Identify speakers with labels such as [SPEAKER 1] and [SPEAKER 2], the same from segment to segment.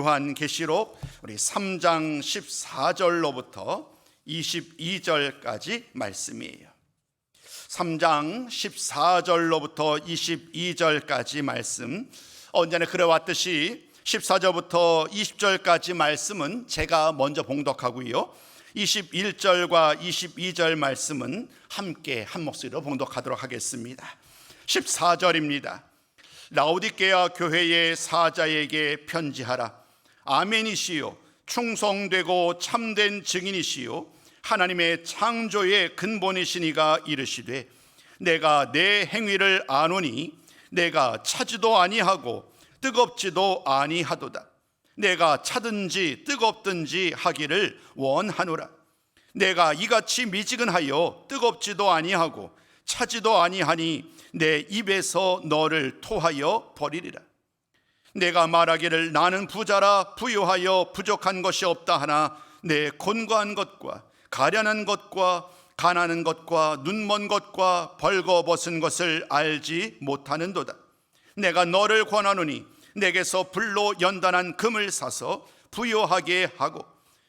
[SPEAKER 1] 요한계시록 우리 3장 14절로부터 22절까지 말씀이에요. 3장 14절로부터 22절까지 말씀, 언제나 그래왔듯이 14절부터 20절까지 말씀은 제가 먼저 봉독하고요, 21절과 22절 말씀은 함께 한 목소리로 봉독하도록 하겠습니다. 14절입니다. 라오디게아 교회의 사자에게 편지하라. 아멘이시요 충성되고 참된 증인이시요 하나님의 창조의 근본이시니가 이르시되, 내가 내 행위를 아노니 내가 차지도 아니하고 뜨겁지도 아니하도다. 내가 차든지 뜨겁든지 하기를 원하노라. 내가 이같이 미지근하여 뜨겁지도 아니하고 차지도 아니하니 내 입에서 너를 토하여 버리리라. 내가 말하기를 나는 부자라 부유하여 부족한 것이 없다 하나 내 곤고한 것과 가련한 것과 가난한 것과 눈먼 것과 벌거벗은 것을 알지 못하는도다. 내가 너를 권하노니 내게서 불로 연단한 금을 사서 부요하게 하고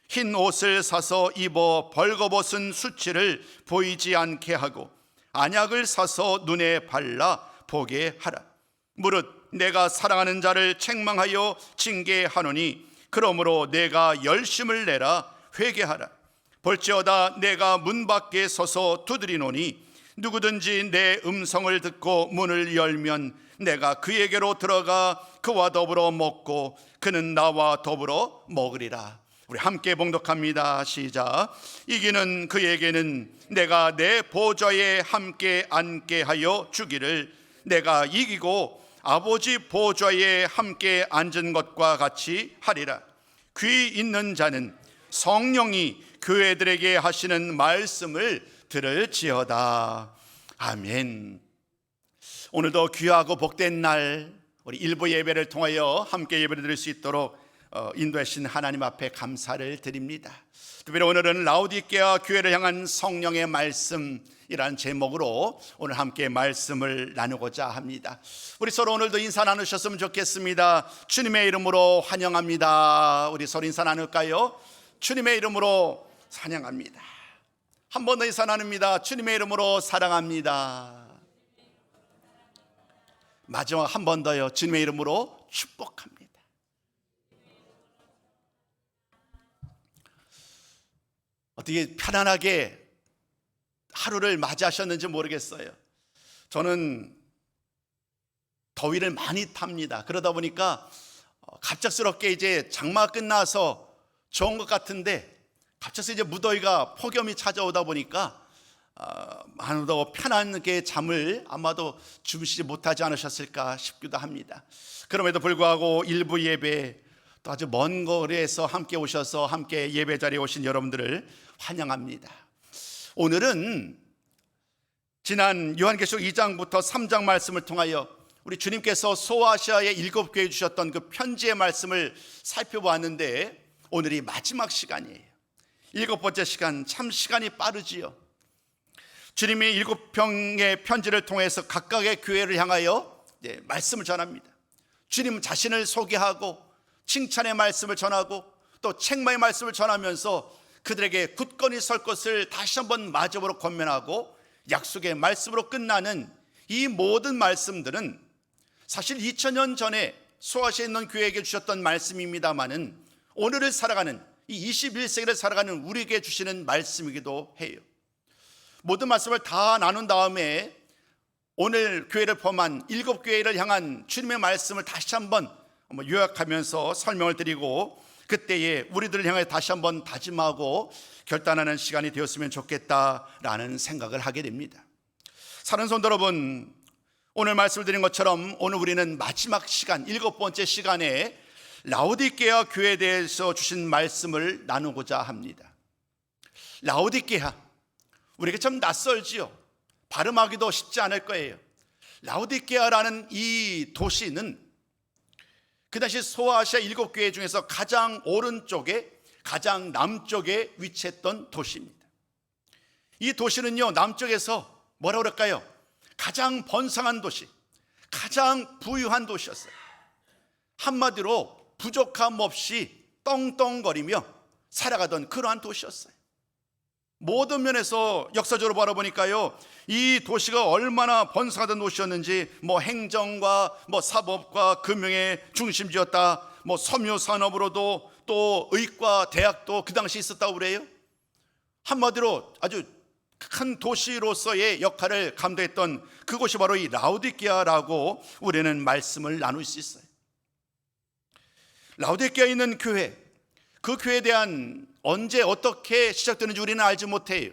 [SPEAKER 1] 흰 옷을 사서 입어 벌거벗은 수치를 보이지 않게 하고 안약을 사서 눈에 발라 보게 하라. 무릇 내가 사랑하는 자를 책망하여 징계하노니 그러므로 내가 열심을 내라 회개하라. 볼지어다 내가 문 밖에 서서 두드리노니 누구든지 내 음성을 듣고 문을 열면 내가 그에게로 들어가 그와 더불어 먹고 그는 나와 더불어 먹으리라. 우리 함께 봉독합니다. 시작. 이기는 그에게는 내가 내 보좌에 함께 앉게 하여 주기를, 내가 이기고 아버지 보좌에 함께 앉은 것과 같이 하리라. 귀 있는 자는 성령이 교회들에게 하시는 말씀을 들을지어다. 아멘. 오늘도 귀하고 복된 날, 우리 일부 예배를 통하여 함께 예배를 드릴 수 있도록 인도하신 하나님 앞에 감사를 드립니다. 특별히 오늘은 라오디게아 교회를 향한 성령의 말씀이라는 제목으로 오늘 함께 말씀을 나누고자 합니다. 우리 서로 오늘도 인사 나누셨으면 좋겠습니다. 주님의 이름으로 환영합니다. 우리 서로 인사 나눌까요? 주님의 이름으로 찬양합니다. 한 번 더 인사 나눕니다. 주님의 이름으로 사랑합니다. 마지막 한 번 더요. 주님의 이름으로 축복합니다. 어떻게 편안하게 하루를 맞이하셨는지 모르겠어요. 저는 더위를 많이 탑니다. 그러다 보니까 갑작스럽게 이제 장마가 끝나서 좋은 것 같은데 갑자기 이제 무더위가 폭염이 찾아오다 보니까 아무도 편안하게 잠을 아마도 주무시지 못하지 않으셨을까 싶기도 합니다. 그럼에도 불구하고 일부 예배, 또 아주 먼 거리에서 함께 오셔서 함께 예배 자리에 오신 여러분들을 환영합니다. 오늘은 지난 요한계시록 2장부터 3장 말씀을 통하여 우리 주님께서 소아시아의 7교회에 주셨던 그 편지의 말씀을 살펴보았는데, 오늘이 마지막 시간이에요. 7번째 시간, 참 시간이 빠르지요. 주님이 7평의 편지를 통해서 각각의 교회를 향하여 말씀을 전합니다. 주님 자신을 소개하고 칭찬의 말씀을 전하고 또 책망의 말씀을 전하면서 그들에게 굳건히 설 것을 다시 한번 마지막으로 권면하고 약속의 말씀으로 끝나는 이 모든 말씀들은 사실 2000년 전에 소아시아에 있는 교회에게 주셨던 말씀입니다마는 오늘을 살아가는 이 21세기를 살아가는 우리에게 주시는 말씀이기도 해요. 모든 말씀을 다 나눈 다음에 오늘 교회를 포함한 7교회를 향한 주님의 말씀을 다시 한번 요약하면서 설명을 드리고 그때에 우리들을 향해 다시 한번 다짐하고 결단하는 시간이 되었으면 좋겠다라는 생각을 하게 됩니다. 사랑하는 성도 여러분, 오늘 말씀을 드린 것처럼 오늘 우리는 마지막 시간, 7번째 시간에 라오디게아 교회에 대해서 주신 말씀을 나누고자 합니다. 라오디게아, 우리에게 참 낯설지요. 발음하기도 쉽지 않을 거예요. 라오디게아라는 이 도시는 그 당시 소아시아 7교회 중에서 가장 오른쪽에, 가장 남쪽에 위치했던 도시입니다. 이 도시는요, 남쪽에서 뭐라 그럴까요? 가장 번성한 도시, 가장 부유한 도시였어요. 한마디로 부족함 없이 떵떵거리며 살아가던 그러한 도시였어요. 모든 면에서 역사적으로 바라보니까요, 이 도시가 얼마나 번성하던 도시였는지, 행정과 사법과 금융의 중심지였다, 섬유 산업으로도 또 의과 대학도 그 당시 있었다고 그래요. 한마디로 아주 큰 도시로서의 역할을 감당했던 그곳이 바로 이 라오디게아라고 우리는 말씀을 나눌 수 있어요. 라오디게아에 있는 교회, 그 교회에 대한 언제 어떻게 시작되는지 우리는 알지 못해요.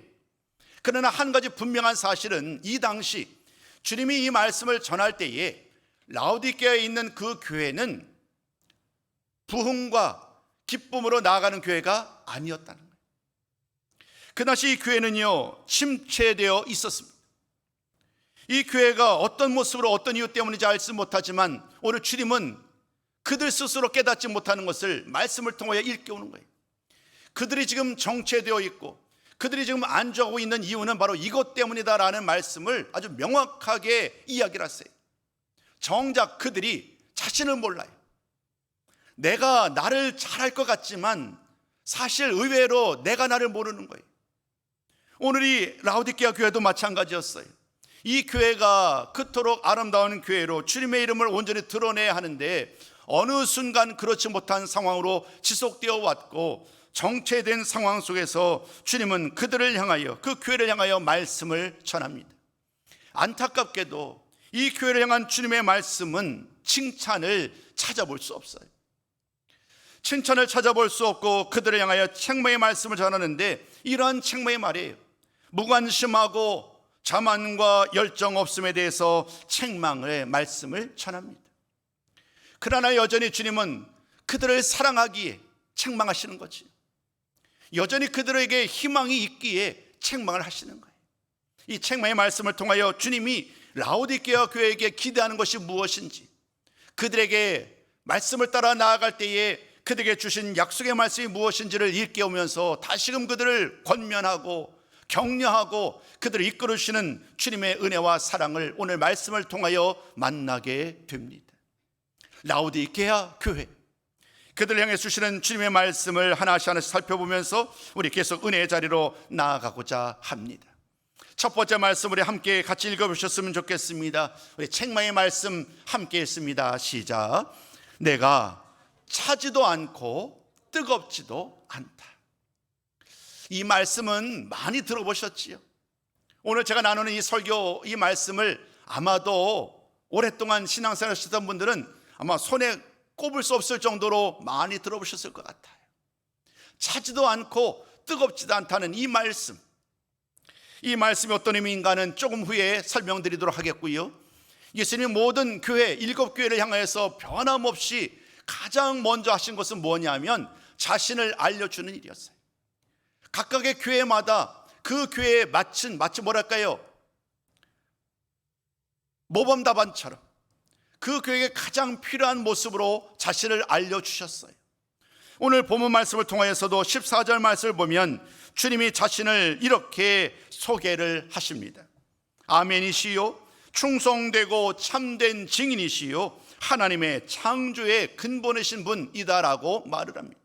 [SPEAKER 1] 그러나 한 가지 분명한 사실은 이 당시 주님이 이 말씀을 전할 때에 라오디게아에 있는 그 교회는 부흥과 기쁨으로 나아가는 교회가 아니었다는 거예요. 그 당시 이 교회는요, 침체되어 있었습니다. 이 교회가 어떤 모습으로 어떤 이유 때문인지 알지 못하지만 오늘 주님은 그들 스스로 깨닫지 못하는 것을 말씀을 통하여 일깨우는 거예요. 그들이 지금 정체되어 있고 그들이 지금 안주하고 있는 이유는 바로 이것 때문이다라는 말씀을 아주 명확하게 이야기를 하세요. 정작 그들이 자신을 몰라요. 내가 나를 잘할 것 같지만 사실 의외로 내가 나를 모르는 거예요. 오늘 이 라오디게아 교회도 마찬가지였어요. 이 교회가 그토록 아름다운 교회로 주님의 이름을 온전히 드러내야 하는데 어느 순간 그렇지 못한 상황으로 지속되어 왔고 정체된 상황 속에서 주님은 그들을 향하여, 그 교회를 향하여 말씀을 전합니다. 안타깝게도 이 교회를 향한 주님의 말씀은 칭찬을 찾아볼 수 없어요. 칭찬을 찾아볼 수 없고 그들을 향하여 책망의 말씀을 전하는데 이러한 책망의 말이에요. 무관심하고 자만과 열정 없음에 대해서 책망의 말씀을 전합니다. 그러나 여전히 주님은 그들을 사랑하기에 책망하시는 거지. 여전히 그들에게 희망이 있기에 책망을 하시는 거예요. 이 책망의 말씀을 통하여 주님이 라오디게아 교회에게 기대하는 것이 무엇인지, 그들에게 말씀을 따라 나아갈 때에 그들에게 주신 약속의 말씀이 무엇인지를 일깨우면서 다시금 그들을 권면하고 격려하고 그들을 이끌으시는 주님의 은혜와 사랑을 오늘 말씀을 통하여 만나게 됩니다. 라오디게아 교회, 그들을 향해 주시는 주님의 말씀을 하나씩 살펴보면서 우리 계속 은혜의 자리로 나아가고자 합니다. 첫 번째 말씀 우리 함께 같이 읽어보셨으면 좋겠습니다. 우리 책망의 말씀 함께 읽습니다. 시작. 내가 차지도 않고 뜨겁지도 않다. 이 말씀은 많이 들어보셨지요. 오늘 제가 나누는 이 설교, 이 말씀을 아마도 오랫동안 신앙생활 하시던 분들은 아마 손에 꼽을 수 없을 정도로 많이 들어보셨을 것 같아요. 차지도 않고 뜨겁지도 않다는 이 말씀, 이 말씀이 어떤 의미인가는 조금 후에 설명드리도록 하겠고요. 예수님이 모든 교회, 7교회를 향해서 변함없이 가장 먼저 하신 것은 뭐냐면 자신을 알려주는 일이었어요. 각각의 교회마다 그 교회에 마치 뭐랄까요, 모범답안처럼 그 교회에 가장 필요한 모습으로 자신을 알려주셨어요. 오늘 본문 말씀을 통하여서도 14절 말씀을 보면 주님이 자신을 이렇게 소개를 하십니다. 아멘이시요, 충성되고 참된 증인이시요, 하나님의 창조의 근본이신 분이다라고 말을 합니다.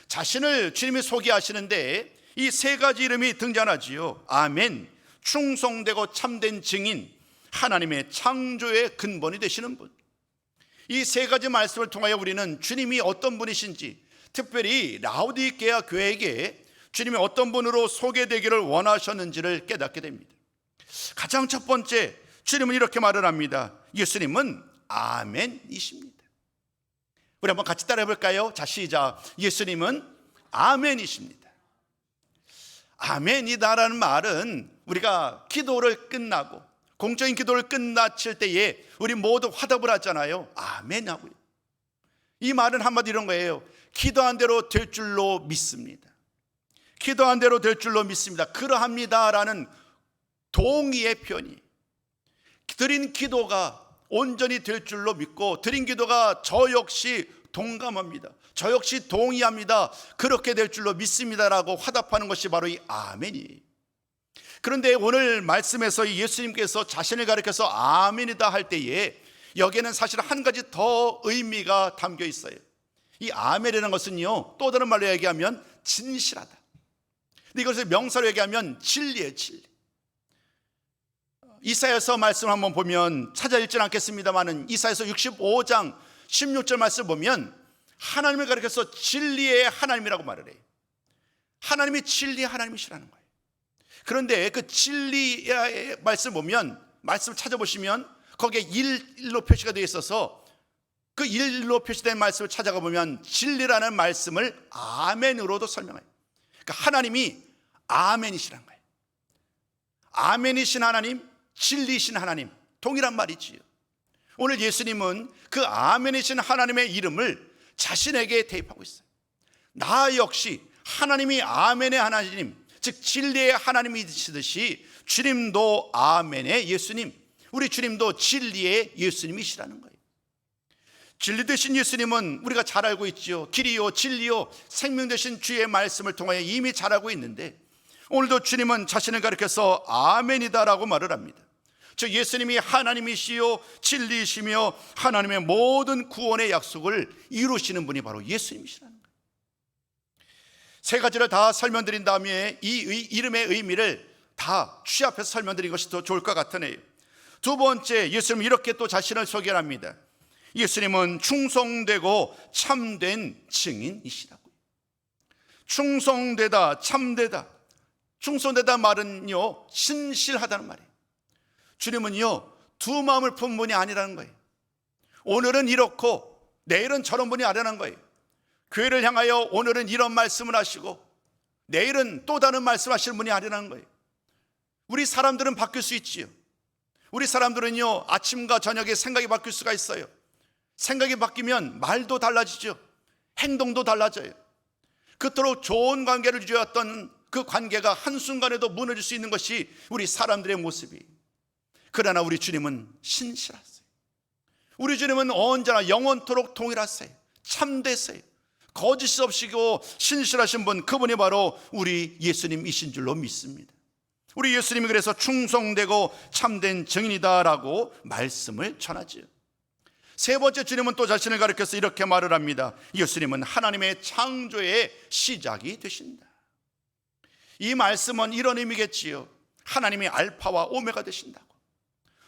[SPEAKER 1] 자신을 주님이 소개하시는데 이 세 가지 이름이 등장하지요. 아멘, 충성되고 참된 증인, 하나님의 창조의 근본이 되시는 분. 이 세 가지 말씀을 통하여 우리는 주님이 어떤 분이신지, 특별히 라오디게아 교회에게 주님이 어떤 분으로 소개되기를 원하셨는지를 깨닫게 됩니다. 가장 첫 번째, 주님은 이렇게 말을 합니다. 예수님은 아멘이십니다. 우리 한번 같이 따라해 볼까요? 자, 시작. 예수님은 아멘이십니다. 아멘이다라는 말은 우리가 기도를 끝나고 공적인 기도를 끝마칠 때에 우리 모두 화답을 하잖아요. 아멘 하고요. 이 말은 한마디 이런 거예요. 기도한 대로 될 줄로 믿습니다. 기도한 대로 될 줄로 믿습니다. 그러합니다라는 동의의 표현이, 드린 기도가 온전히 될 줄로 믿고 드린 기도가 저 역시 동감합니다. 저 역시 동의합니다. 그렇게 될 줄로 믿습니다라고 화답하는 것이 바로 이 아멘이에요. 그런데 오늘 말씀에서 예수님께서 자신을 가리켜서 아멘이다 할 때에 여기에는 사실 한 가지 더 의미가 담겨 있어요. 이 아멘이라는 것은요, 또 다른 말로 얘기하면 진실하다. 근데 이것을 명사로 얘기하면 진리예요, 진리. 이사야서 말씀 한번 보면 찾아 읽지는 않겠습니다만은 이사야서 65장 16절 말씀 보면 하나님을 가리켜서 진리의 하나님이라고 말을 해요. 하나님이 진리의 하나님이시라는 거예요. 그런데 그 진리의 말씀 보면, 말씀 찾아보시면 거기에 일로 표시가 되어 있어서 그 일로 표시된 말씀을 찾아가 보면 진리라는 말씀을 아멘으로도 설명해요. 그러니까 하나님이 아멘이시라는 거예요. 아멘이신 하나님, 진리이신 하나님, 동일한 말이지요. 오늘 예수님은 그 아멘이신 하나님의 이름을 자신에게 대입하고 있어요. 나 역시 하나님이 아멘의 하나님, 즉 진리의 하나님이시듯이 주님도 아멘의 예수님, 우리 주님도 진리의 예수님이시라는 거예요. 진리 되신 예수님은 우리가 잘 알고 있죠. 길이요 진리요 생명 되신 주의 말씀을 통하여 이미 잘 알고 있는데, 오늘도 주님은 자신을 가리켜서 아멘이다라고 말을 합니다. 즉 예수님이 하나님이시요 진리이시며 하나님의 모든 구원의 약속을 이루시는 분이 바로 예수님이시라는 거예요. 세 가지를 다 설명드린 다음에 이 이름의 의미를 다 취합해서 설명드린 것이 더 좋을 것 같으네요. 두 번째, 예수님은 이렇게 또 자신을 소개합니다. 예수님은 충성되고 참된 증인이시라고요. 충성되다, 참되다. 충성되다 말은요, 신실하다는 말이에요. 주님은요, 두 마음을 품 분이 아니라는 거예요. 오늘은 이렇고 내일은 저런 분이 아니라는 거예요. 교회를 향하여 오늘은 이런 말씀을 하시고 내일은 또 다른 말씀 하시는 분이 아니라는 거예요. 우리 사람들은 바뀔 수 있지요. 우리 사람들은요, 아침과 저녁에 생각이 바뀔 수가 있어요. 생각이 바뀌면 말도 달라지죠. 행동도 달라져요. 그토록 좋은 관계를 유지해왔던 그 관계가 한순간에도 무너질 수 있는 것이 우리 사람들의 모습이에요. 그러나 우리 주님은 신실하세요. 우리 주님은 언제나 영원토록 동일하세요. 참되세요. 거짓이 없이고 신실하신 분, 그분이 바로 우리 예수님이신 줄로 믿습니다. 우리 예수님이 그래서 충성되고 참된 증인이다라고 말씀을 전하죠. 세 번째, 주님은 또 자신을 가리켜서 이렇게 말을 합니다. 예수님은 하나님의 창조의 시작이 되신다. 이 말씀은 이런 의미겠지요. 하나님이 알파와 오메가 되신다고.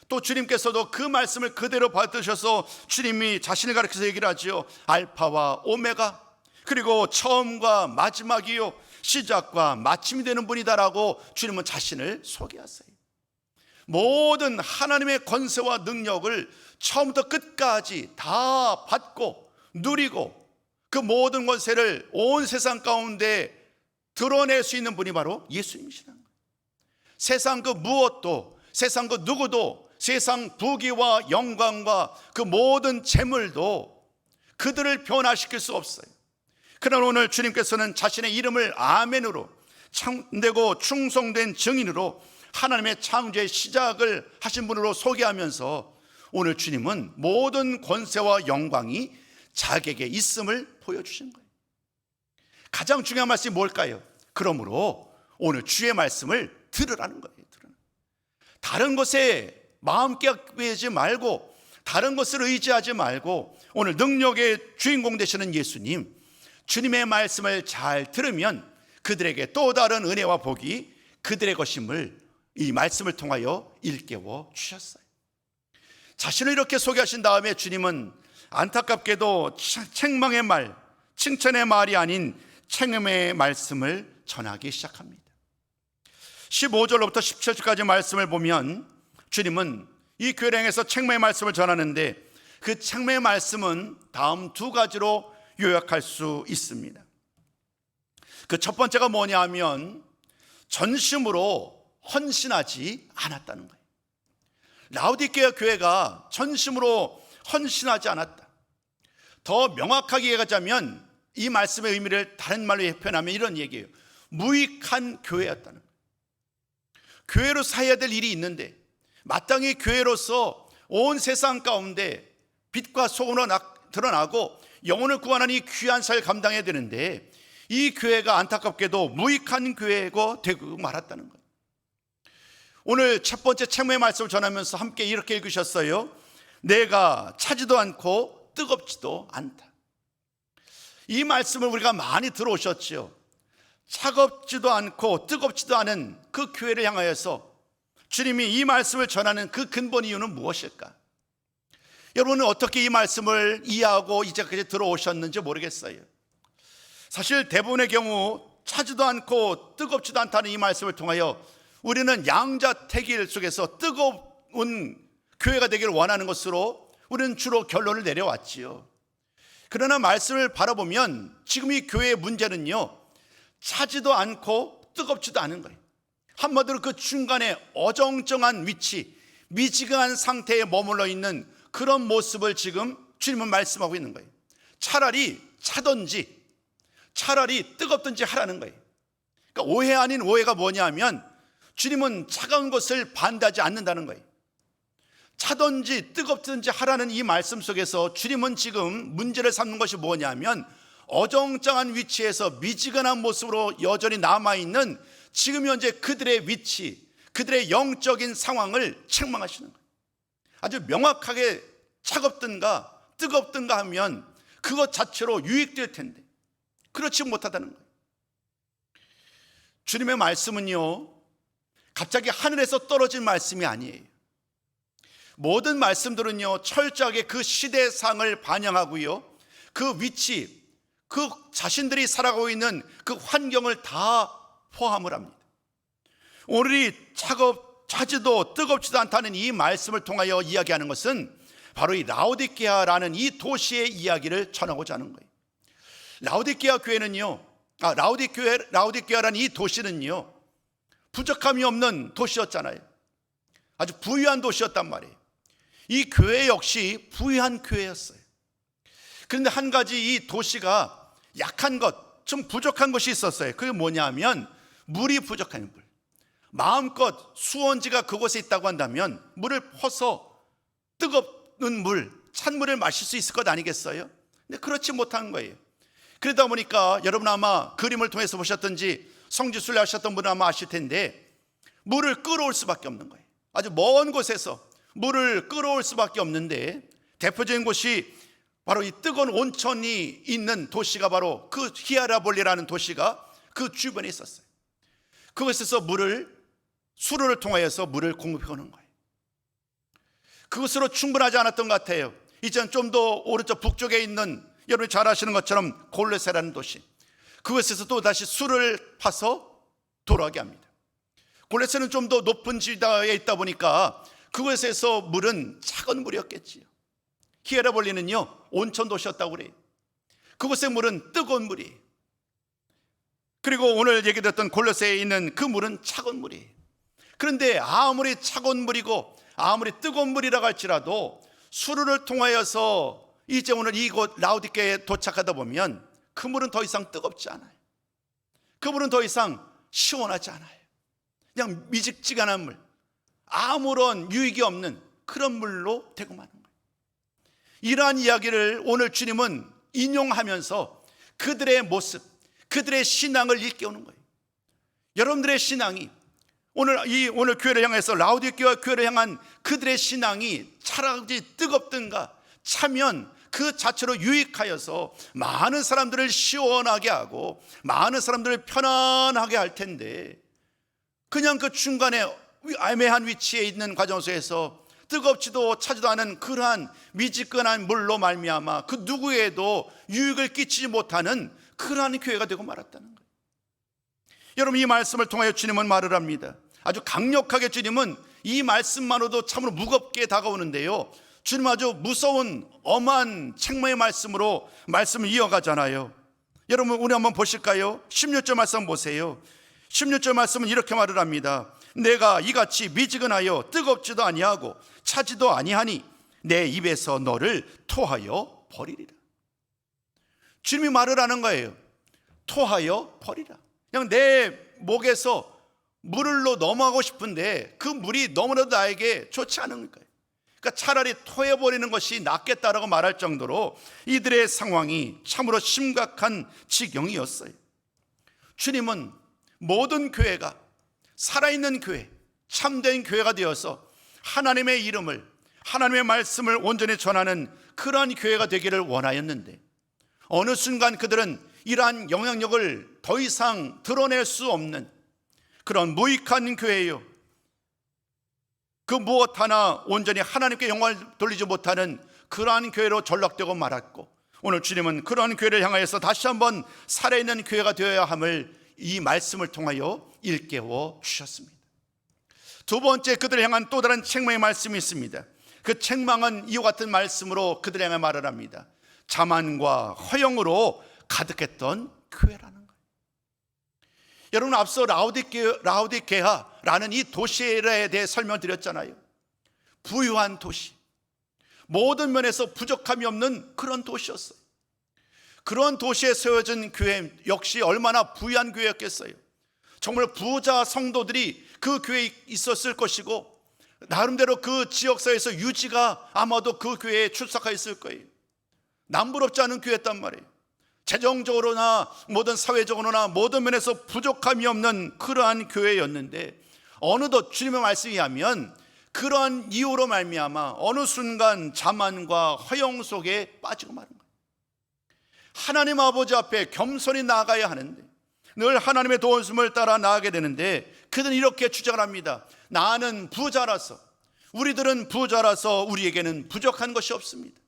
[SPEAKER 1] 또 주님께서도 그 말씀을 그대로 받으셔서 주님이 자신을 가리켜서 얘기를 하죠. 알파와 오메가, 그리고 처음과 마지막이요 시작과 마침이 되는 분이다라고 주님은 자신을 소개하세요. 모든 하나님의 권세와 능력을 처음부터 끝까지 다 받고 누리고 그 모든 권세를 온 세상 가운데 드러낼 수 있는 분이 바로 예수님이시라는 거예요. 세상 그 무엇도, 세상 그 누구도, 세상 부귀와 영광과 그 모든 재물도 그들을 변화시킬 수 없어요. 그러나 오늘 주님께서는 자신의 이름을 아멘으로, 참되고 충성된 증인으로 하나님의 창조의 시작을 하신 분으로 소개하면서 오늘 주님은 모든 권세와 영광이 자기에게 있음을 보여주신 거예요. 가장 중요한 말씀이 뭘까요? 그러므로 오늘 주의 말씀을 들으라는 거예요. 다른 것에 마음 깨우지 말고, 다른 것을 의지하지 말고 오늘 능력의 주인공 되시는 예수님, 주님의 말씀을 잘 들으면 그들에게 또 다른 은혜와 복이 그들의 것임을 이 말씀을 통하여 일깨워 주셨어요. 자신을 이렇게 소개하신 다음에 주님은 안타깝게도 책망의 말, 칭찬의 말이 아닌 책임의 말씀을 전하기 시작합니다. 15절로부터 17절까지 말씀을 보면 주님은 이 교회를 향해서 책망의 말씀을 전하는데, 그 책망의 말씀은 다음 두 가지로 요약할 수 있습니다. 그 첫 번째가 뭐냐 하면 전심으로 헌신하지 않았다는 거예요. 라오디게아 교회가 전심으로 헌신하지 않았다. 더 명확하게 얘기하자면 이 말씀의 의미를 다른 말로 표현하면 이런 얘기예요. 무익한 교회였다는 거예요. 교회로서 해야 될 일이 있는데 마땅히 교회로서 온 세상 가운데 빛과 소금으로 드러나고 영혼을 구원하는 이 귀한 사역을 감당해야 되는데 이 교회가 안타깝게도 무익한 교회가 되고 말았다는 거예요. 오늘 첫 번째 책망의 말씀을 전하면서 함께 이렇게 읽으셨어요. 내가 차지도 않고 뜨겁지도 않다. 이 말씀을 우리가 많이 들어오셨지요. 차갑지도 않고 뜨겁지도 않은 그 교회를 향하여서 주님이 이 말씀을 전하는 그 근본 이유는 무엇일까? 여러분은 어떻게 이 말씀을 이해하고 이제까지 들어오셨는지 모르겠어요. 사실 대부분의 경우 차지도 않고 뜨겁지도 않다는 이 말씀을 통하여 우리는 양자택일 속에서 뜨거운 교회가 되기를 원하는 것으로 우리는 주로 결론을 내려왔지요. 그러나 말씀을 바라보면 지금 이 교회의 문제는요, 차지도 않고 뜨겁지도 않은 거예요. 한마디로 그 중간에 어정쩡한 위치, 미지근한 상태에 머물러 있는 그런 모습을 지금 주님은 말씀하고 있는 거예요. 차라리 차든지 차라리 뜨겁든지 하라는 거예요. 그러니까 오해 아닌 오해가 뭐냐면 주님은 차가운 것을 반대하지 않는다는 거예요. 차든지 뜨겁든지 하라는 이 말씀 속에서 주님은 지금 문제를 삼는 것이 뭐냐면 어정쩡한 위치에서 미지근한 모습으로 여전히 남아있는 지금 현재 그들의 위치, 그들의 영적인 상황을 책망하시는 거예요. 아주 명확하게 차갑든가 뜨겁든가 하면 그것 자체로 유익될 텐데 그렇지 못하다는 거예요. 주님의 말씀은요, 갑자기 하늘에서 떨어진 말씀이 아니에요. 모든 말씀들은요, 철저하게 그 시대상을 반영하고요, 그 위치, 그 자신들이 살아가고 있는 그 환경을 다 포함을 합니다. 오늘이 차지도 뜨겁지도 않다는 이 말씀을 통하여 이야기하는 것은 바로 이 라오디게아라는 이 도시의 이야기를 전하고자 하는 거예요. 라오디게아 교회는요, 라오디게아라는 이 도시는요, 부족함이 없는 도시였잖아요. 아주 부유한 도시였단 말이에요. 이 교회 역시 부유한 교회였어요. 그런데 한 가지 이 도시가 약한 것, 좀 부족한 것이 있었어요. 그게 뭐냐면 물이 부족한 물. 마음껏 수원지가 그곳에 있다고 한다면 물을 퍼서 뜨거운 물, 찬물을 마실 수 있을 것 아니겠어요? 근데 그렇지 못한 거예요. 그러다 보니까 여러분 아마 그림을 통해서 보셨든지 성지순례 하셨던 분은 아마 아실 텐데 물을 끌어올 수밖에 없는 거예요. 아주 먼 곳에서 물을 끌어올 수밖에 없는데 대표적인 곳이 바로 이 뜨거운 온천이 있는 도시가 바로 그 히아라볼리라는 도시가 그 주변에 있었어요. 그곳에서 수로를 통하여서 물을 공급해오는 거예요. 그것으로 충분하지 않았던 것 같아요. 이제는 좀 더 오른쪽 북쪽에 있는 여러분이 잘 아시는 것처럼 골레세라는 도시, 그곳에서 또 다시 수를 파서 돌아오게 합니다. 골레세는 좀 더 높은 지대에 있다 보니까 그곳에서 물은 차가운 물이었겠지요. 히에라볼리는요, 온천 도시였다고 그래요. 그곳의 물은 뜨거운 물이에요. 그리고 오늘 얘기됐던 골레세에 있는 그 물은 차가운 물이에요. 그런데 아무리 차가운 물이고 아무리 뜨거운 물이라고 할지라도 수로를 통하여서 이제 오늘 이곳 라오디게아에 도착하다 보면 그 물은 더 이상 뜨겁지 않아요. 그 물은 더 이상 시원하지 않아요. 그냥 미직지근한 물, 아무런 유익이 없는 그런 물로 되고 마는 거예요. 이러한 이야기를 오늘 주님은 인용하면서 그들의 모습, 그들의 신앙을 일깨우는 거예요. 여러분들의 신앙이 오늘 교회를 향해서 라오디게아 교회를 향한 그들의 신앙이 차라리 뜨겁든가 차면 그 자체로 유익하여서 많은 사람들을 시원하게 하고 많은 사람들을 편안하게 할 텐데 그냥 그 중간에 애매한 위치에 있는 과정 속에서 뜨겁지도 차지도 않은 그러한 미지근한 물로 말미암아 그 누구에도 유익을 끼치지 못하는 그러한 교회가 되고 말았다는 거예요. 여러분, 이 말씀을 통하여 주님은 말을 합니다. 아주 강력하게 주님은 이 말씀만으로도 참으로 무겁게 다가오는데요, 주님 아주 무서운 엄한 책망의 말씀으로 말씀을 이어가잖아요. 여러분, 우리 한번 보실까요? 16절 말씀 보세요. 16절 말씀은 이렇게 말을 합니다. 내가 이같이 미지근하여 뜨겁지도 아니하고 차지도 아니하니 내 입에서 너를 토하여 버리리라. 주님이 말을 하는 거예요. 토하여 버리라. 그냥 내 목에서 물로 넘어가고 싶은데 그 물이 너무나도 나에게 좋지 않은 거예요. 그러니까 차라리 토해버리는 것이 낫겠다라고 말할 정도로 이들의 상황이 참으로 심각한 지경이었어요. 주님은 모든 교회가 살아있는 교회, 참된 교회가 되어서 하나님의 이름을, 하나님의 말씀을 온전히 전하는 그러한 교회가 되기를 원하였는데 어느 순간 그들은 이러한 영향력을 더 이상 드러낼 수 없는 그런 무익한 교회예요. 그 무엇 하나 온전히 하나님께 영광을 돌리지 못하는 그러한 교회로 전락되고 말았고, 오늘 주님은 그러한 교회를 향하여서 다시 한번 살아있는 교회가 되어야 함을 이 말씀을 통하여 일깨워 주셨습니다. 두 번째, 그들을 향한 또 다른 책망의 말씀이 있습니다. 그 책망은 이와 같은 말씀으로 그들을 향해 말을 합니다. 자만과 허영으로 가득했던 교회라는 거예요. 여러분, 앞서 라오디게아라는 이 도시에 대해 설명드렸잖아요. 부유한 도시, 모든 면에서 부족함이 없는 그런 도시였어요. 그런 도시에 세워진 교회 역시 얼마나 부유한 교회였겠어요. 정말 부자 성도들이 그 교회에 있었을 것이고, 나름대로 그 지역사회에서 유지가 아마도 그 교회에 출석하였을 거예요. 남부럽지 않은 교회였단 말이에요. 재정적으로나 모든 사회적으로나 모든 면에서 부족함이 없는 그러한 교회였는데, 어느덧 주님의 말씀에 의하면 그러한 이유로 말미암아 어느 순간 자만과 허영 속에 빠지고 마는 거예요. 하나님 아버지 앞에 겸손히 나아가야 하는데, 늘 하나님의 도우심을 따라 나아가게 되는데, 그들은 이렇게 주장을 합니다. 나는 부자라서, 우리들은 부자라서 우리에게는 부족한 것이 없습니다.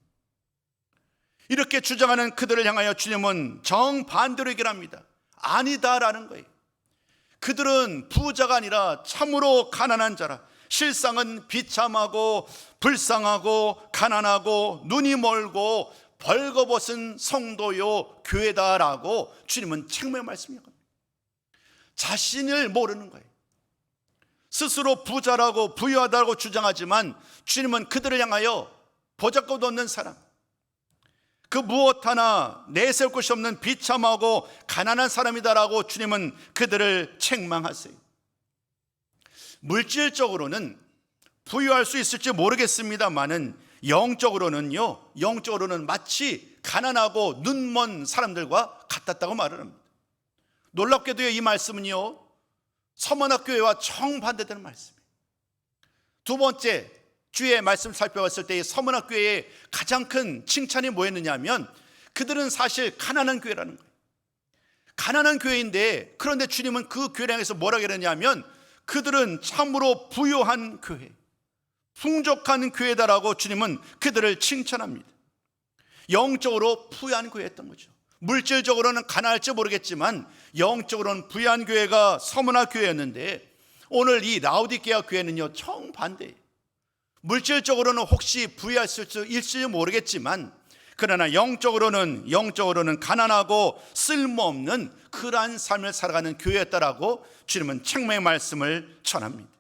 [SPEAKER 1] 이렇게 주장하는 그들을 향하여 주님은 정반대로 얘기를 합니다. 아니다라는 거예요. 그들은 부자가 아니라 참으로 가난한 자라. 실상은 비참하고 불쌍하고 가난하고 눈이 멀고 벌거벗은 성도요 교회다라고 주님은 책망의 말씀입니다. 자신을 모르는 거예요. 스스로 부자라고 부유하다고 주장하지만 주님은 그들을 향하여 보잘것 없는 사람, 그 무엇 하나 내세울 것이 없는 비참하고 가난한 사람이다라고 주님은 그들을 책망하세요. 물질적으로는 부유할 수 있을지 모르겠습니다만은 영적으로는 마치 가난하고 눈먼 사람들과 같았다고 말을 합니다. 놀랍게도요, 이 말씀은요 서문학교회와 정반대되는 말씀이에요. 두 번째, 주의 말씀을 살펴봤을 때 서문학교회의 가장 큰 칭찬이 뭐였느냐 하면, 그들은 사실 가난한 교회라는 거예요. 가난한 교회인데, 그런데 주님은 그 교회를 향해서 뭐라고 그러냐 하면, 그들은 참으로 부유한 교회, 풍족한 교회다라고 주님은 그들을 칭찬합니다. 영적으로 부유한 교회였던 거죠. 물질적으로는 가난할지 모르겠지만 영적으로는 부유한 교회가 서문화 교회였는데, 오늘 이 라오디게아 교회는요 정반대예요. 물질적으로는 혹시 부유했을 수 있을지 모르겠지만, 그러나 영적으로는 가난하고 쓸모없는 그러한 삶을 살아가는 교회였다라고 주님은 책망의 말씀을 전합니다.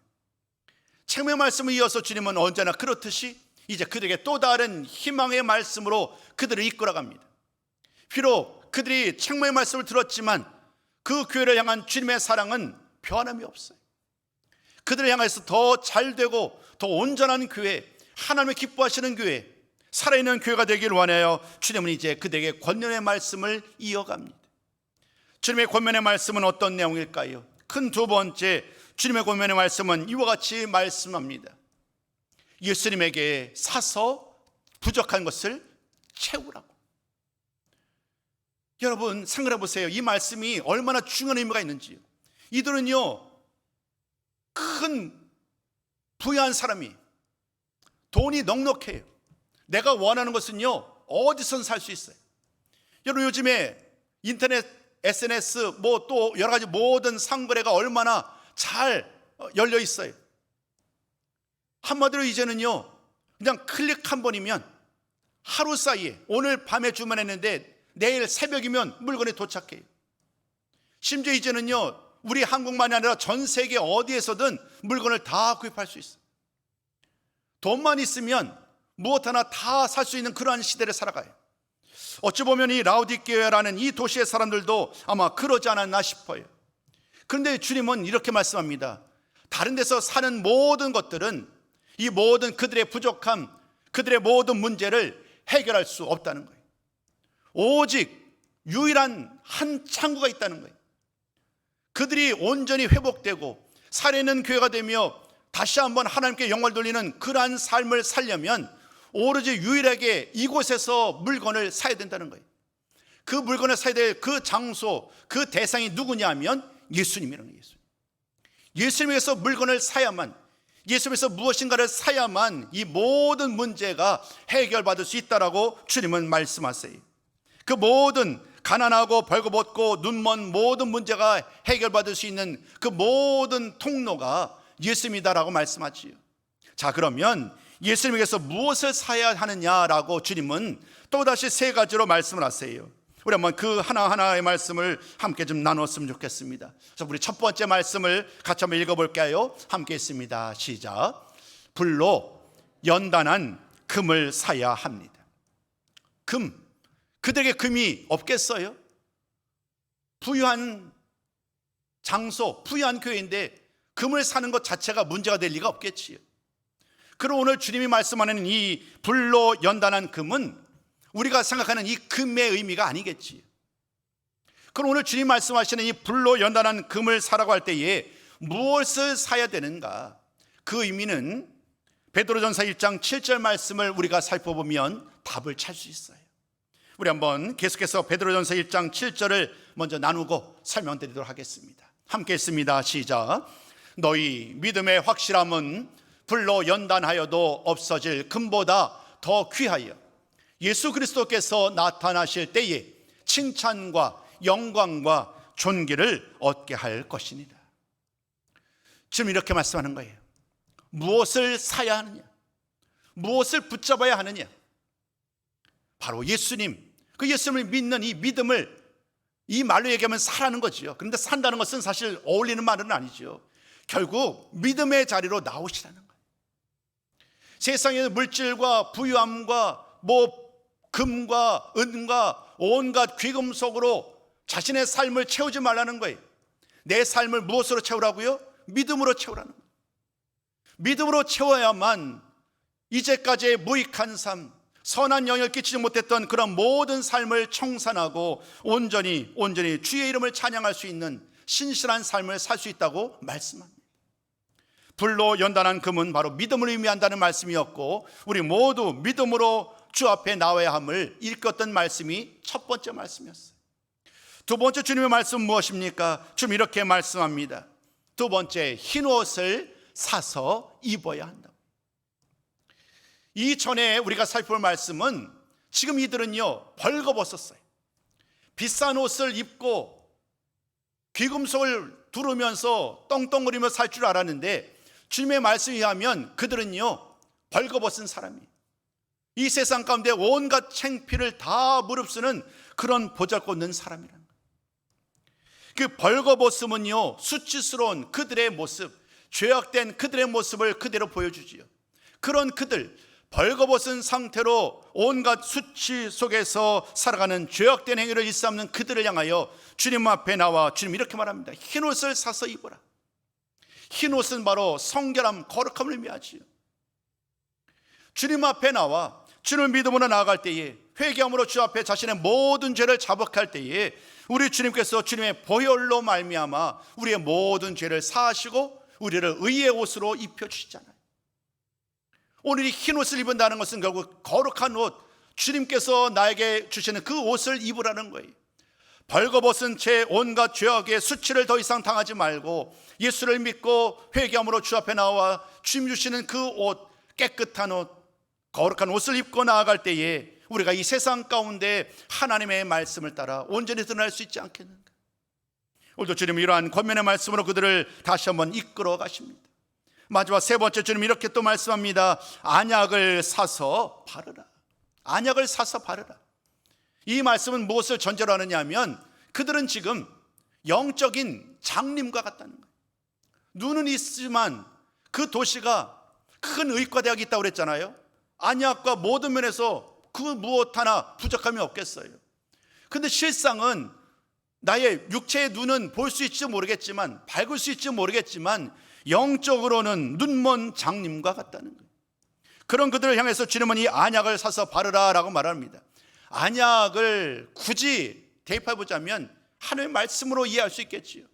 [SPEAKER 1] 책망의 말씀을 이어서 주님은 언제나 그렇듯이 이제 그들에게 또 다른 희망의 말씀으로 그들을 이끌어갑니다. 비록 그들이 책망의 말씀을 들었지만 그 교회를 향한 주님의 사랑은 변함이 없어요. 그들을 향해서 더 잘되고 더 온전한 교회, 하나님의 기뻐하시는 교회, 살아있는 교회가 되길 원하여 주님은 이제 그들에게 권면의 말씀을 이어갑니다. 주님의 권면의 말씀은 어떤 내용일까요? 큰 두 번째, 주님의 권면의 말씀은 이와 같이 말씀합니다. 예수님에게 사서 부족한 것을 채우라고. 여러분 생각해 보세요. 이 말씀이 얼마나 중요한 의미가 있는지요. 이들은요 큰 부유한 사람이, 돈이 넉넉해요. 내가 원하는 것은요 어디선 살 수 있어요. 여러분 요즘에 인터넷, SNS 뭐 또 여러 가지 모든 상거래가 얼마나 잘 열려 있어요. 한마디로 이제는요 그냥 클릭 한 번이면 하루 사이에, 오늘 밤에 주문했는데 내일 새벽이면 물건이 도착해요. 심지어 이제는요 우리 한국만이 아니라 전 세계 어디에서든 물건을 다 구입할 수 있어요. 돈만 있으면 무엇 하나 다 살 수 있는 그러한 시대를 살아가요. 어찌 보면 이 라오디게아라는 이 도시의 사람들도 아마 그러지 않았나 싶어요. 그런데 주님은 이렇게 말씀합니다. 다른 데서 사는 모든 것들은 이 모든 그들의 부족함, 그들의 모든 문제를 해결할 수 없다는 거예요. 오직 유일한 한 창구가 있다는 거예요. 그들이 온전히 회복되고 살아있는 교회가 되며 다시 한번 하나님께 영광을 돌리는 그러한 삶을 살려면 오로지 유일하게 이곳에서 물건을 사야 된다는 거예요. 그 물건을 사야 될 그 장소, 그 대상이 누구냐면 예수님이라는 거예요. 예수님에서 물건을 사야만, 예수님에서 무엇인가를 사야만 이 모든 문제가 해결받을 수 있다라고 주님은 말씀하세요. 그 모든 가난하고 벌거벗고 눈먼 모든 문제가 해결받을 수 있는 그 모든 통로가 예수님이다라고 말씀하지요. 자, 그러면 예수님에게서 무엇을 사야 하느냐라고 주님은 또다시 세 가지로 말씀을 하세요. 우리 한번 그 하나하나의 말씀을 함께 좀 나눴으면 좋겠습니다. 그래서 우리 첫 번째 말씀을 같이 한번 읽어볼까요? 함께 있습니다. 시작. 불로 연단한 금을 사야 합니다. 금, 그들에게 금이 없겠어요? 부유한 장소, 부유한 교회인데 금을 사는 것 자체가 문제가 될 리가 없겠지요. 그럼 오늘 주님이 말씀하는 이 불로 연단한 금은 우리가 생각하는 이 금의 의미가 아니겠지요. 그럼 오늘 주님 말씀하시는 이 불로 연단한 금을 사라고 할 때에 무엇을 사야 되는가? 그 의미는 베드로전서 1장 7절 말씀을 우리가 살펴보면 답을 찾을 수 있어요. 우리 한번 계속해서 베드로전서 1장 7절을 먼저 나누고 설명드리도록 하겠습니다. 함께 했습니다. 시작. 너희 믿음의 확실함은 불로 연단하여도 없어질 금보다 더 귀하여 예수 그리스도께서 나타나실 때에 칭찬과 영광과 존귀를 얻게 할 것이니라. 지금 이렇게 말씀하는 거예요. 무엇을 사야 하느냐? 무엇을 붙잡아야 하느냐? 바로 예수님, 그 예수님을 믿는 이 믿음을 이 말로 얘기하면 사라는 거죠. 그런데 산다는 것은 사실 어울리는 말은 아니죠. 결국 믿음의 자리로 나오시라는 거예요. 세상의 물질과 부유함과 금과 은과 온갖 귀금속으로 자신의 삶을 채우지 말라는 거예요. 내 삶을 무엇으로 채우라고요? 믿음으로 채우라는 거예요. 믿음으로 채워야만 이제까지의 무익한 삶, 선한 영향을 끼치지 못했던 그런 모든 삶을 청산하고 온전히 주의 이름을 찬양할 수 있는 신실한 삶을 살 수 있다고 말씀합니다. 불로 연단한 금은 바로 믿음을 의미한다는 말씀이었고, 우리 모두 믿음으로 주 앞에 나와야 함을 일컫던 말씀이 첫 번째 말씀이었어요. 두 번째 주님의 말씀은 무엇입니까? 주님 이렇게 말씀합니다. 두 번째, 흰 옷을 사서 입어야 한다. 이전에 우리가 살펴볼 말씀은 지금 이들은요 벌거벗었어요. 비싼 옷을 입고 귀금속을 두르면서 떵떵거리며 살 줄 알았는데 주님의 말씀에 의하면 그들은요 벌거벗은 사람이에요. 이 세상 가운데 온갖 창피를 다 무릅쓰는 그런 보잘것없는 사람이라는 거예요. 그 벌거벗음은요 수치스러운 그들의 모습, 죄악된 그들의 모습을 그대로 보여주지요. 그런 그들, 벌거벗은 상태로 온갖 수치 속에서 살아가는 죄악된 행위를 일삼는 그들을 향하여 주님 앞에 나와 주님 이렇게 말합니다. 흰옷을 사서 입어라. 흰옷은 바로 성결함, 거룩함을 의미하지요. 주님 앞에 나와 주님을 믿음으로 나아갈 때에, 회개함으로 주 앞에 자신의 모든 죄를 자복할 때에 우리 주님께서 주님의 보혈로 말미암아 우리의 모든 죄를 사하시고 우리를 의의 옷으로 입혀주시잖아요. 오늘 이 흰옷을 입은다는 것은 결국 거룩한 옷, 주님께서 나에게 주시는 그 옷을 입으라는 거예요. 벌거벗은 채 온갖 죄악의 수치를 더 이상 당하지 말고 예수를 믿고 회개함으로 주 앞에 나와 주님 주시는 그 옷, 깨끗한 옷, 거룩한 옷을 입고 나아갈 때에 우리가 이 세상 가운데 하나님의 말씀을 따라 온전히 드러날 수 있지 않겠는가? 오늘도 주님은 이러한 권면의 말씀으로 그들을 다시 한번 이끌어 가십니다. 마지막 세 번째 주님 이렇게 또 말씀합니다. 안약을 사서 바르라. 안약을 사서 바르라. 이 말씀은 무엇을 전제로 하느냐 하면 그들은 지금 영적인 장님과 같다는 거예요. 눈은 있지만 그 도시가 큰 의과대학이 있다고 그랬잖아요. 안약과 모든 면에서 그 무엇 하나 부족함이 없겠어요. 근데 실상은 나의 육체의 눈은 볼 수 있을지 모르겠지만, 밝을 수 있을지 모르겠지만 영적으로는 눈먼 장님과 같다는 거예요. 그런 그들을 향해서 주님은 이 안약을 사서 바르라 라고 말합니다. 안약을 굳이 대입해 보자면 하나님의 말씀으로 이해할 수 있겠지요.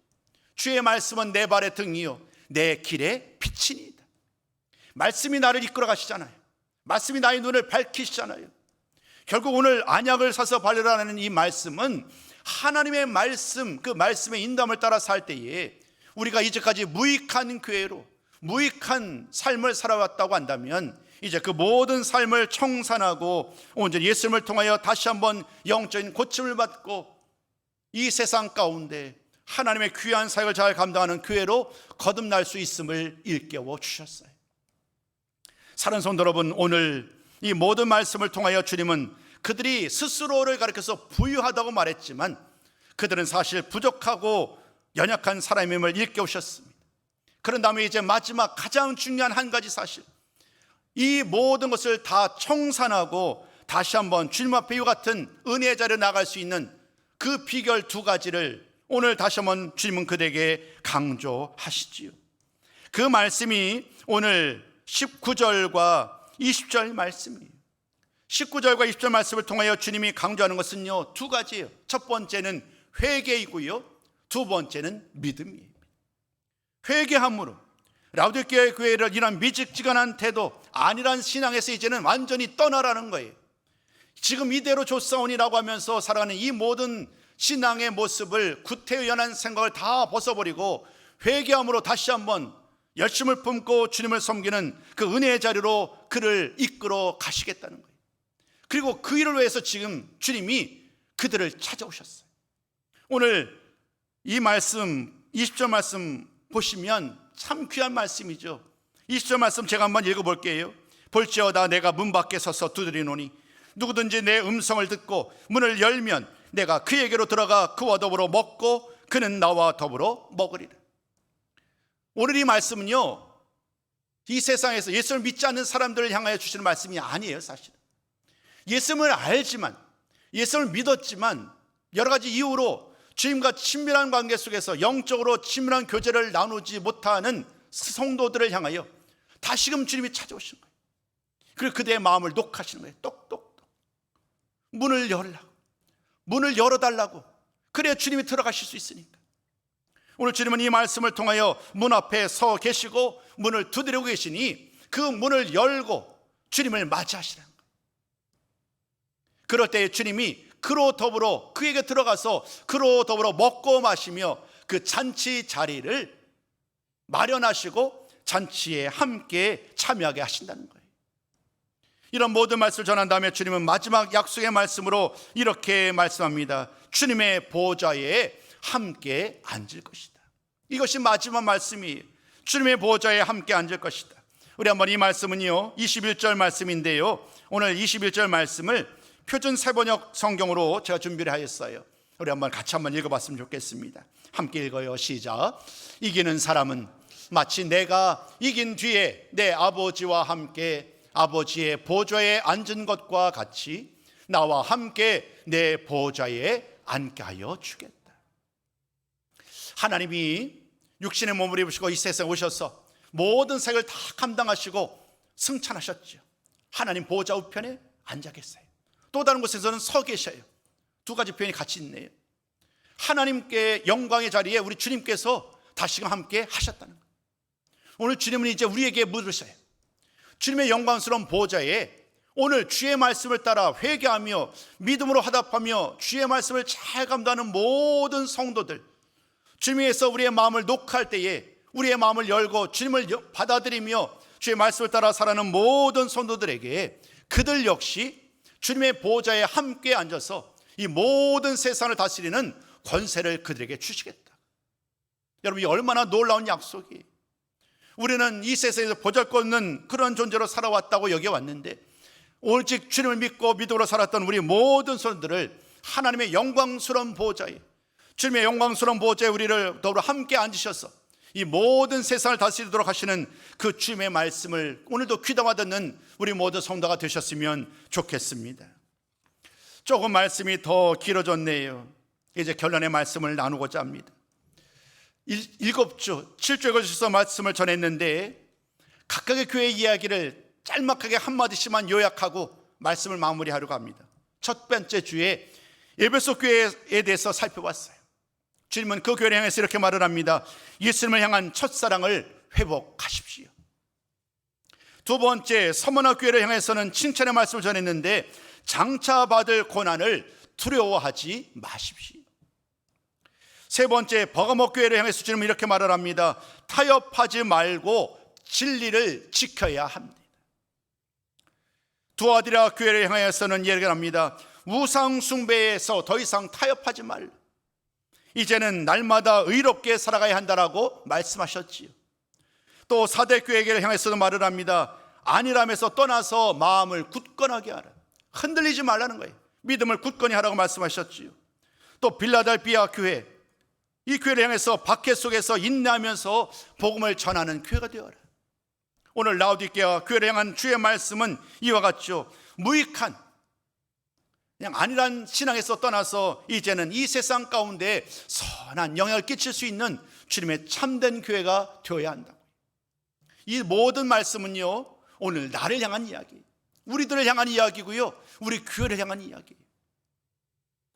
[SPEAKER 1] 주의 말씀은 내 발의 등이요 내 길의 빛이니이다. 말씀이 나를 이끌어 가시잖아요. 말씀이 나의 눈을 밝히시잖아요. 결국 오늘 안약을 사서 바르라는 이 말씀은 하나님의 말씀, 그 말씀의 인도함을 따라 살 때에 우리가 이제까지 무익한 교회로 무익한 삶을 살아왔다고 한다면 이제 그 모든 삶을 청산하고 온전히 예수님을 통하여 다시 한번 영적인 고침을 받고 이 세상 가운데 하나님의 귀한 사역을 잘 감당하는 교회로 거듭날 수 있음을 일깨워 주셨어요. 사랑하는 성도 여러분, 오늘 이 모든 말씀을 통하여 주님은 그들이 스스로를 가리켜서 부유하다고 말했지만 그들은 사실 부족하고 연약한 사람임을 일깨우셨습니다. 그런 다음에 이제 마지막 가장 중요한 한 가지 사실, 이 모든 것을 다 청산하고 다시 한번 주님 앞에 이와 같은 은혜의 자리에 나갈 수 있는 그 비결 두 가지를 오늘 다시 한번 주님은 그들에게 강조하시지요. 그 말씀이 오늘 19절과 20절 말씀이에요. 19절과 20절 말씀을 통하여 주님이 강조하는 것은요, 두 가지예요. 첫 번째는 회개이고요, 두 번째는 믿음이에요. 회개함으로 라우디게아 교회를 이런 미직지근한 태도, 안일한 신앙에서 이제는 완전히 떠나라는 거예요. 지금 이대로 좋사오니라고 하면서 살아가는 이 모든 신앙의 모습을 구태의연한 생각을 다 벗어버리고 회개함으로 다시 한번 열심을 품고 주님을 섬기는 그 은혜의 자리로 그를 이끌어 가시겠다는 거예요. 그리고 그 일을 위해서 지금 주님이 그들을 찾아오셨어요. 오늘 이 말씀 20절 말씀 보시면 참 귀한 말씀이죠. 20절 말씀 제가 한번 읽어볼게요. 볼지어다 내가 문 밖에 서서 두드리노니 누구든지 내 음성을 듣고 문을 열면 내가 그에게로 들어가 그와 더불어 먹고 그는 나와 더불어 먹으리라. 오늘 이 말씀은요, 이 세상에서 예수를 믿지 않는 사람들을 향하여 주시는 말씀이 아니에요. 사실은 예수를 알지만, 예수를 믿었지만 여러 가지 이유로 주님과 친밀한 관계 속에서 영적으로 친밀한 교제를 나누지 못하는 성도들을 향하여 다시금 주님이 찾아오신 거예요. 그리고 그들의 마음을 녹하시는 거예요. 똑똑똑 문을 열라고, 문을 열어달라고. 그래야 주님이 들어가실 수 있으니까. 오늘 주님은 이 말씀을 통하여 문 앞에 서 계시고 문을 두드리고 계시니 그 문을 열고 주님을 맞이하시라는 거예요. 그럴 때 주님이 그로 더불어 그에게 들어가서 그로 더불어 먹고 마시며 그 잔치 자리를 마련하시고 잔치에 함께 참여하게 하신다는 거예요. 이런 모든 말씀을 전한 다음에 주님은 마지막 약속의 말씀으로 이렇게 말씀합니다. 주님의 보좌에 함께 앉을 것이다. 이것이 마지막 말씀이에요. 주님의 보좌에 함께 앉을 것이다. 우리 한번 이 말씀은요, 21절 말씀인데요, 오늘 21절 말씀을 표준 세번역 성경으로 제가 준비를 하였어요. 우리 한번 같이 한번 읽어봤으면 좋겠습니다. 함께 읽어요. 시작. 이기는 사람은 마치 내가 이긴 뒤에 내 아버지와 함께 아버지의 보좌에 앉은 것과 같이 나와 함께 내 보좌에 앉게 하여 주겠다. 하나님이 육신의 몸을 입으시고 이 세상에 오셔서 모든 색을 다 감당하시고 승천하셨죠. 하나님 보좌 우편에 앉아 계세요. 또 다른 곳에서는 서 계셔요. 두 가지 표현이 같이 있네요. 하나님께 영광의 자리에 우리 주님께서 다시금 함께 하셨다는 거예요. 오늘 주님은 이제 우리에게 물으셔요. 주님의 영광스러운 보좌에 오늘 주의 말씀을 따라 회개하며 믿음으로 화답하며 주의 말씀을 잘 감당하는 모든 성도들, 주님에서 우리의 마음을 녹할 때에 우리의 마음을 열고 주님을 받아들이며 주의 말씀을 따라 살아가는 모든 성도들에게 그들 역시 주님의 보좌에 함께 앉아서 이 모든 세상을 다스리는 권세를 그들에게 주시겠다. 여러분, 이 얼마나 놀라운 약속이에요. 우리는 이 세상에서 보잘것없는 그런 존재로 살아왔다고 여겨왔는데 오직 주님을 믿고 믿음으로 살았던 우리 모든 성도들을 하나님의 영광스러운 보좌에, 주님의 영광스러운 보좌에 우리를 더불어 함께 앉으셔서 이 모든 세상을 다스리도록 하시는 그 주님의 말씀을 오늘도 귀담아 듣는 우리 모두 성도가 되셨으면 좋겠습니다. 조금 말씀이 더 길어졌네요. 이제 결론의 말씀을 나누고자 합니다. 7주, 7주에 걸쳐서 말씀을 전했는데 각각의 교회 이야기를 짤막하게 한마디씩만 요약하고 말씀을 마무리하려고 합니다. 첫 번째 주에 에베소 교회에 대해서 살펴봤어요. 주님은 그 교회를 향해서 이렇게 말을 합니다. 예수님을 향한 첫사랑을 회복하십시오. 두 번째, 서머나 교회를 향해서는 칭찬의 말씀을 전했는데 장차받을 고난을 두려워하지 마십시오. 세 번째, 버가모 교회를 향해서 주님은 이렇게 말을 합니다. 타협하지 말고 진리를 지켜야 합니다. 두아디라 교회를 향해서는 얘기합니다. 우상 숭배에서 더 이상 타협하지 말라. 이제는 날마다 의롭게 살아가야 한다라고 말씀하셨지요. 또 사대교회를 향해서도 말을 합니다. 안일함에서 떠나서 마음을 굳건하게 하라. 흔들리지 말라는 거예요. 믿음을 굳건히 하라고 말씀하셨지요. 또 빌라델비아 교회, 이 교회를 향해서 박해 속에서 인내하면서 복음을 전하는 교회가 되어라. 오늘 라오디게아 교회를 향한 주의 말씀은 이와 같죠. 무익한, 그냥 안일한 신앙에서 떠나서 이제는 이 세상 가운데 선한 영향을 끼칠 수 있는 주님의 참된 교회가 되어야 한다. 이 모든 말씀은요, 오늘 나를 향한 이야기, 우리들을 향한 이야기고요, 우리 교회를 향한 이야기.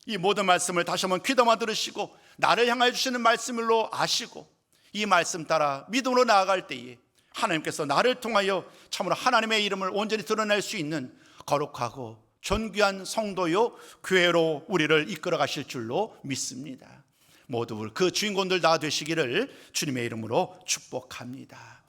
[SPEAKER 1] 이 모든 말씀을 다시 한번 귀담아 들으시고 나를 향하여 주시는 말씀으로 아시고 이 말씀 따라 믿음으로 나아갈 때에 하나님께서 나를 통하여 참으로 하나님의 이름을 온전히 드러낼 수 있는 거룩하고 존귀한 성도요 교회로 우리를 이끌어 가실 줄로 믿습니다. 모두 그 주인공들 다 되시기를 주님의 이름으로 축복합니다.